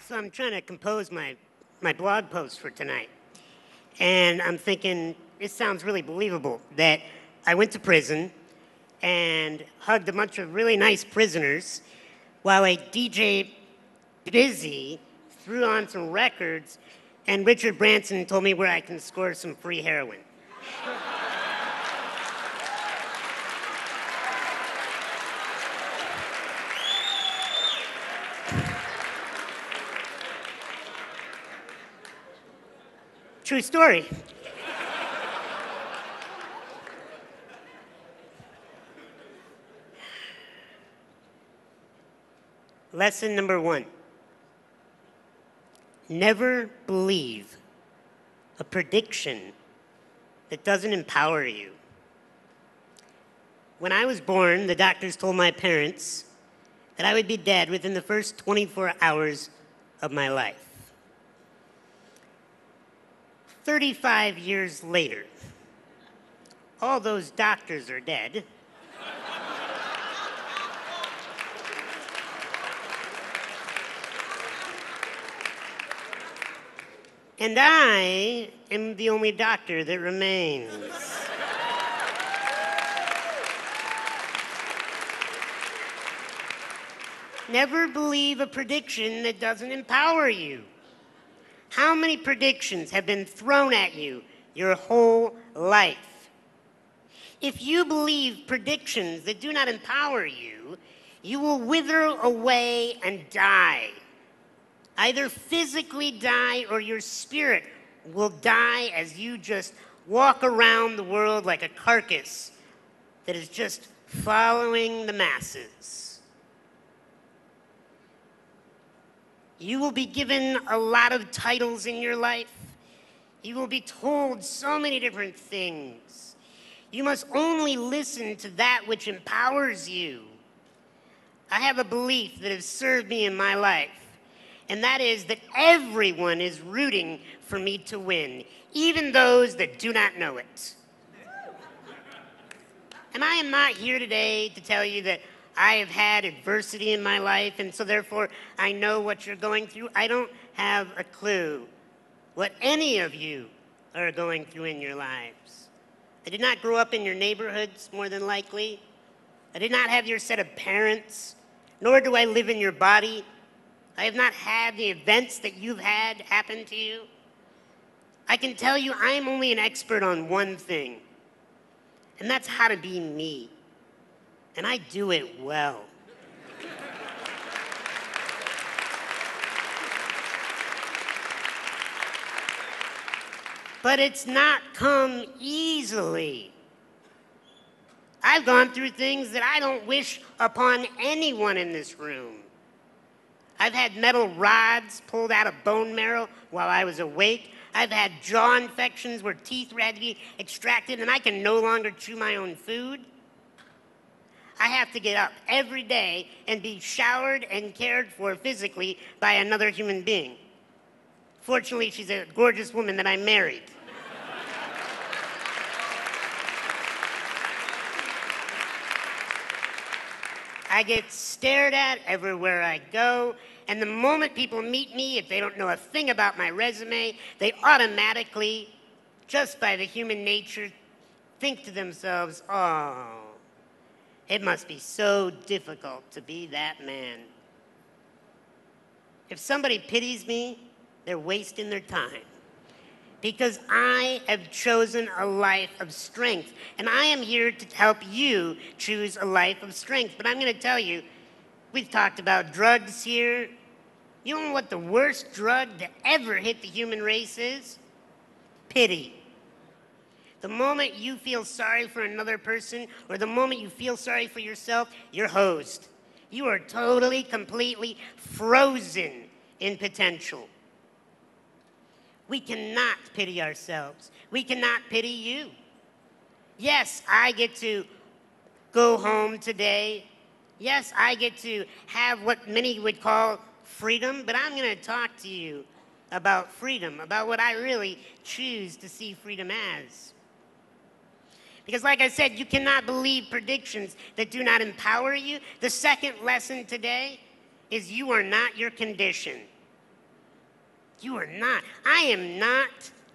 So I'm trying to compose my blog post for tonight. And I'm thinking, this sounds really believable, that I went to prison and hugged a bunch of really nice prisoners while a DJ Busy threw on some records and Richard Branson told me where I can score some free heroin. True story. Lesson number 1. Never believe a prediction that doesn't empower you. When I was born, the doctors told my parents that I would be dead within the first 24 hours of my life. 35 years later, all those doctors are dead. And I am the only doctor that remains. Never believe a prediction that doesn't empower you. How many predictions have been thrown at you your whole life? If you believe predictions that do not empower you, you will wither away and die. Either physically die or your spirit will die as you just walk around the world like a carcass that is just following the masses. You will be given a lot of titles in your life. You will be told so many different things. You must only listen to that which empowers you. I have a belief that has served me in my life, and that is that everyone is rooting for me to win, even those that do not know it. And I am not here today to tell you that I have had adversity in my life, and so therefore I know what you're going through. I don't have a clue what any of you are going through in your lives. I did not grow up in your neighborhoods, more than likely. I did not have your set of parents, nor do I live in your body. I have not had the events that you've had happen to you. I can tell you I am only an expert on one thing, and that's how to be me. And I do it well. But it's not come easily. I've gone through things that I don't wish upon anyone in this room. I've had metal rods pulled out of bone marrow while I was awake. I've had jaw infections where teeth had to be extracted and I can no longer chew my own food. I have to get up every day and be showered and cared for physically by another human being. Fortunately, she's a gorgeous woman that I married. I get stared at everywhere I go, and the moment people meet me, if they don't know a thing about my resume, they automatically, just by the human nature, think to themselves, oh, it must be so difficult to be that man. If somebody pities me, they're wasting their time. Because I have chosen a life of strength. And I am here to help you choose a life of strength. But I'm going to tell you, we've talked about drugs here. You know what the worst drug to ever hit the human race is? Pity. The moment you feel sorry for another person, or the moment you feel sorry for yourself, you're hosed. You are totally, completely frozen in potential. We cannot pity ourselves. We cannot pity you. Yes, I get to go home today. Yes, I get to have what many would call freedom, but I'm going to talk to you about freedom, about what I really choose to see freedom as. Because like I said, you cannot believe predictions that do not empower you. The second lesson today is you are not your condition. You are not. I am not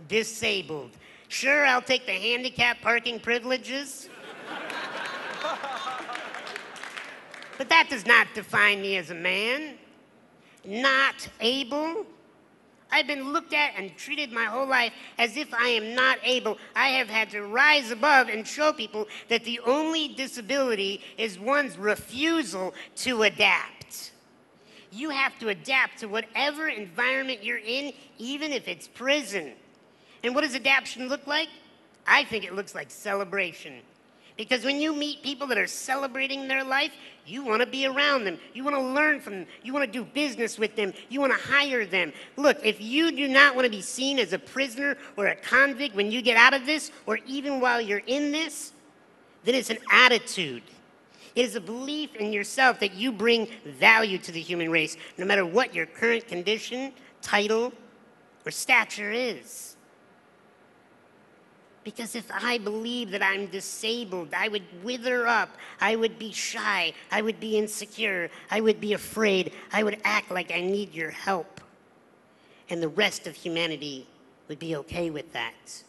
disabled. Sure, I'll take the handicap parking privileges. But that does not define me as a man. Not able. I've been looked at and treated my whole life as if I am not able. I have had to rise above and show people that the only disability is one's refusal to adapt. You have to adapt to whatever environment you're in, even if it's prison. And what does adaptation look like? I think it looks like celebration. Because when you meet people that are celebrating their life, you want to be around them. You want to learn from them. You want to do business with them. You want to hire them. Look, if you do not want to be seen as a prisoner or a convict when you get out of this, or even while you're in this, then it's an attitude. It is a belief in yourself that you bring value to the human race, no matter what your current condition, title, or stature is. Because if I believe that I'm disabled, I would wither up, I would be shy, I would be insecure, I would be afraid, I would act like I need your help. And the rest of humanity would be okay with that.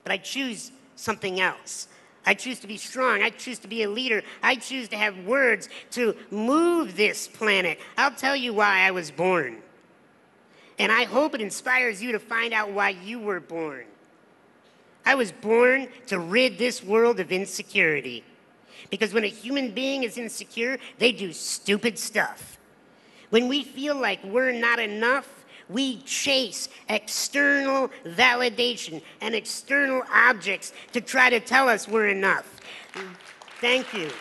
But I choose something else. I choose to be strong, I choose to be a leader, I choose to have words to move this planet. I'll tell you why I was born. And I hope it inspires you to find out why you were born. I was born to rid this world of insecurity. Because when a human being is insecure, they do stupid stuff. When we feel like we're not enough, we chase external validation and external objects to try to tell us we're enough. Thank you.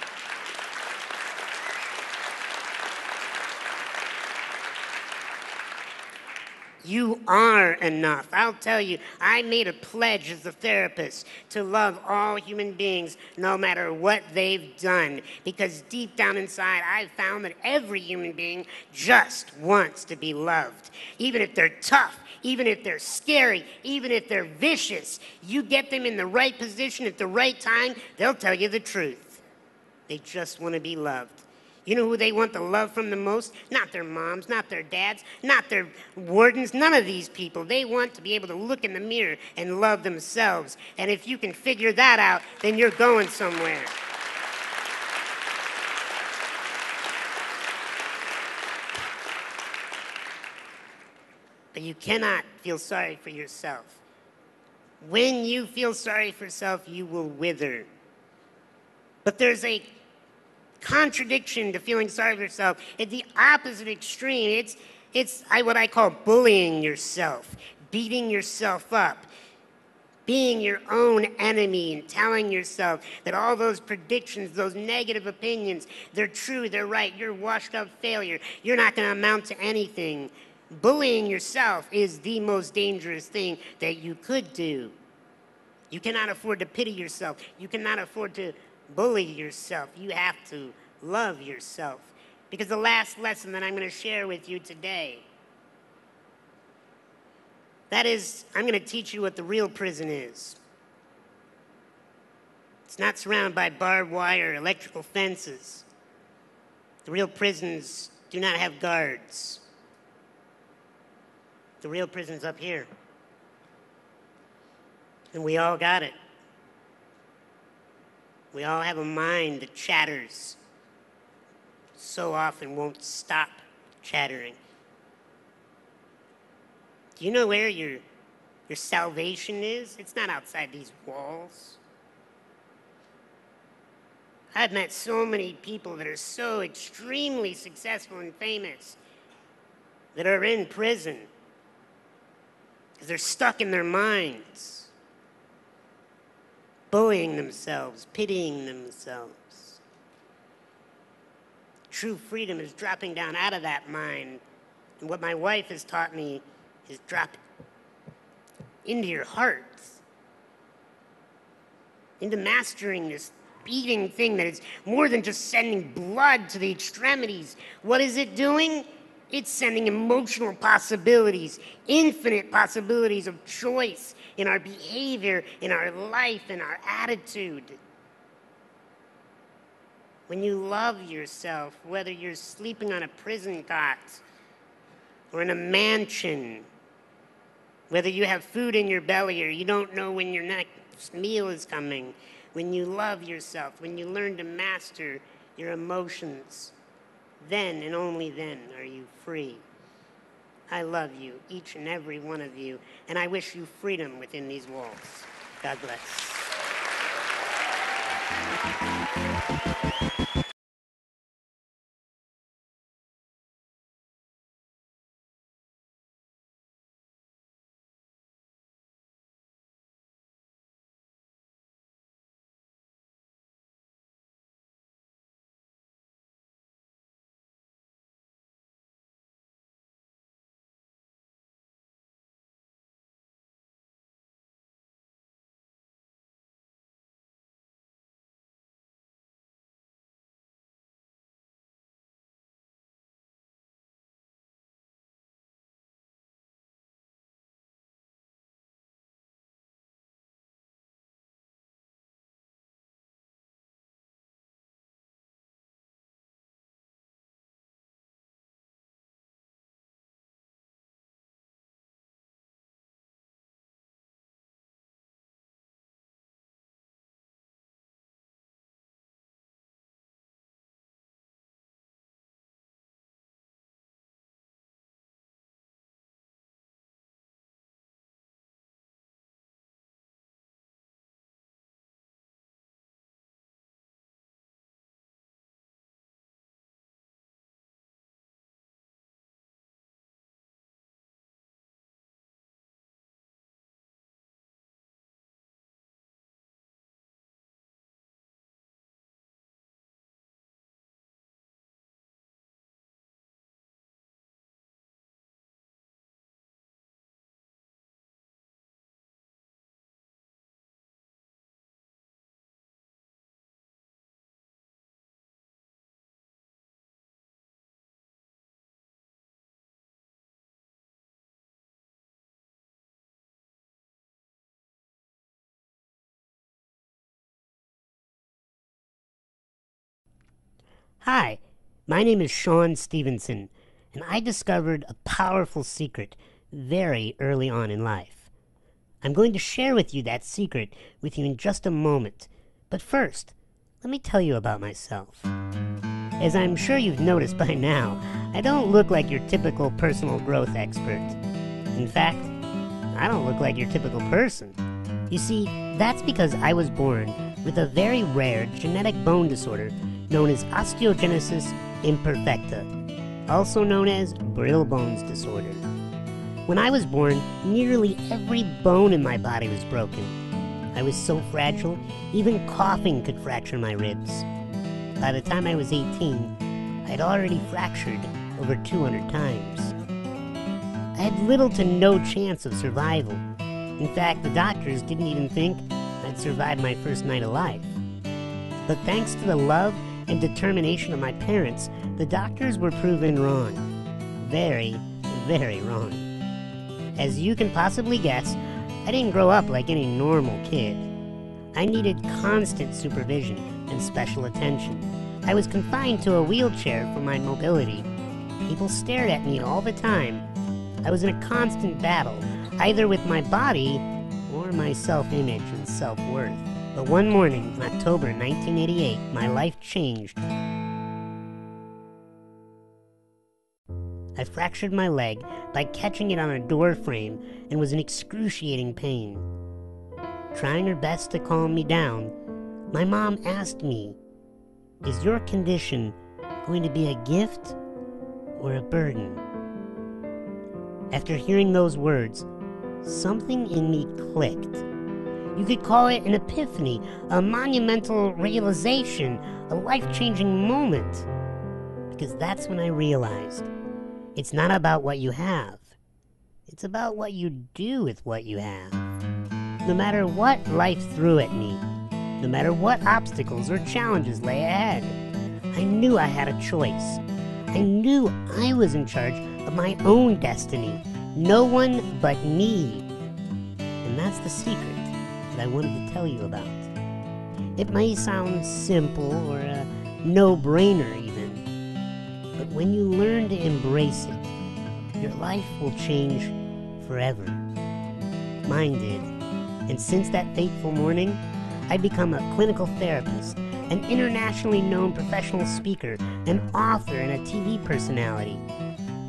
You are enough. I'll tell you, I made a pledge as a therapist to love all human beings no matter what they've done. Because deep down inside, I've found that every human being just wants to be loved. Even if they're tough, even if they're scary, even if they're vicious, you get them in the right position at the right time, they'll tell you the truth. They just want to be loved. You know who they want the love from the most? Not their moms, not their dads, not their wardens, none of these people. They want to be able to look in the mirror and love themselves. And if you can figure that out, then you're going somewhere. But you cannot feel sorry for yourself. When you feel sorry for yourself, you will wither. But there's a contradiction to feeling sorry for yourself. At the opposite extreme, it's what I call bullying yourself, beating yourself up, being your own enemy and telling yourself that all those predictions, those negative opinions, they're true, they're right, you're washed up failure, you're not going to amount to anything. Bullying yourself is the most dangerous thing that you could do. You cannot afford to pity yourself. You cannot afford to bully yourself. You have to love yourself. Because the last lesson that I'm going to share with you today, that is, I'm going to teach you what the real prison is. It's not surrounded by barbed wire or electrical fences. The real prisons do not have guards. The real prison's up here. And we all got it. We all have a mind that chatters, so often won't stop chattering. Do you know where your salvation is? It's not outside these walls. I've met so many people that are so extremely successful and famous that are in prison because they're stuck in their minds, bullying themselves, pitying themselves. True freedom is dropping down out of that mind. And what my wife has taught me is drop into your heart, into mastering this beating thing that is more than just sending blood to the extremities. What is it doing? It's sending emotional possibilities, infinite possibilities of choice in our behavior, in our life, in our attitude. When you love yourself, whether you're sleeping on a prison cot or in a mansion Whether you have food in your belly or you don't know when your next meal is coming, when you love yourself, when you learn to master your emotions, then and only then are you free. I love you, each and every one of you, and I wish you freedom within these walls. God bless. Hi, my name is Sον Στίφενσον, and I discovered a powerful secret very early on in life. I'm going to share with you that secret with you in just a moment, but first, let me tell you about myself. As I'm sure you've noticed by now, I don't look like your typical personal growth expert. In fact, I don't look like your typical person. You see, that's because I was born with a very rare genetic bone disorder known as osteogenesis imperfecta, also known as brittle bones disorder. When I was born, nearly every bone in my body was broken. I was so fragile, even coughing could fracture my ribs. By the time I was 18, I had already fractured over 200 times. I had little to no chance of survival. In fact, the doctors didn't even think I'd survive my first night of life. But thanks to the love and determination of my parents, the doctors were proven wrong. Very, very wrong. As you can possibly guess, I didn't grow up like any normal kid. I needed constant supervision and special attention. I was confined to a wheelchair for my mobility. People stared at me all the time. I was in a constant battle, either with my body or my self-image and self-worth. But one morning in October 1988, my life changed. I fractured my leg by catching it on a door frame and was in excruciating pain. Trying her best to calm me down, my mom asked me, "Is your condition going to be a gift or a burden?" After hearing those words, something in me clicked. You could call it an epiphany, a monumental realization, a life-changing moment. Because that's when I realized it's not about what you have. It's about what you do with what you have. No matter what life threw at me, no matter what obstacles or challenges lay ahead, I knew I had a choice. I knew I was in charge of my own destiny. No one but me. And that's the secret I wanted to tell you about. It may sound simple or a no-brainer even, but when you learn to embrace it, your life will change forever. mine did. And since that fateful morning, I've become a clinical therapist, an internationally known professional speaker, an author, and a TV personality.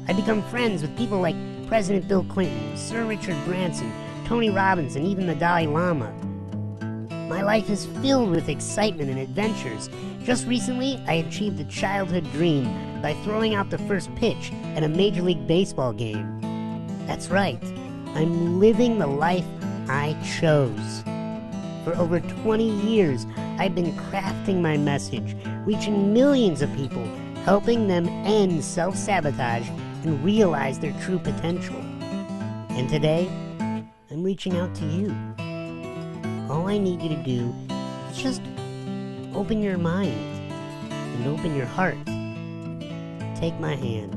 I've become friends with people like President Bill Clinton, Sir Richard Branson, Tony Robbins, and even the Dalai Lama. My life is filled with excitement and adventures. Just recently, I achieved a childhood dream by throwing out the first pitch at a Major League Baseball game. That's right, I'm living the life I chose. For over 20 years, I've been crafting my message, reaching millions of people, helping them end self-sabotage and realize their true potential. And today, I'm reaching out to you. All I need you to do is just open your mind and open your heart. Take my hand.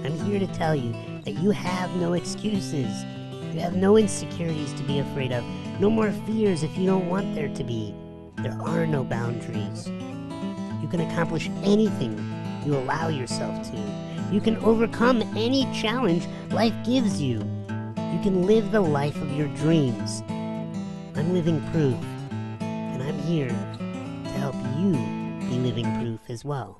I'm here to tell you that you have no excuses. You have no insecurities to be afraid of, no more fears if you don't want there to be. There are no boundaries. You can accomplish anything you allow yourself to. You can overcome any challenge life gives you. You can live the life of your dreams. I'm living proof, and I'm here to help you be living proof as well.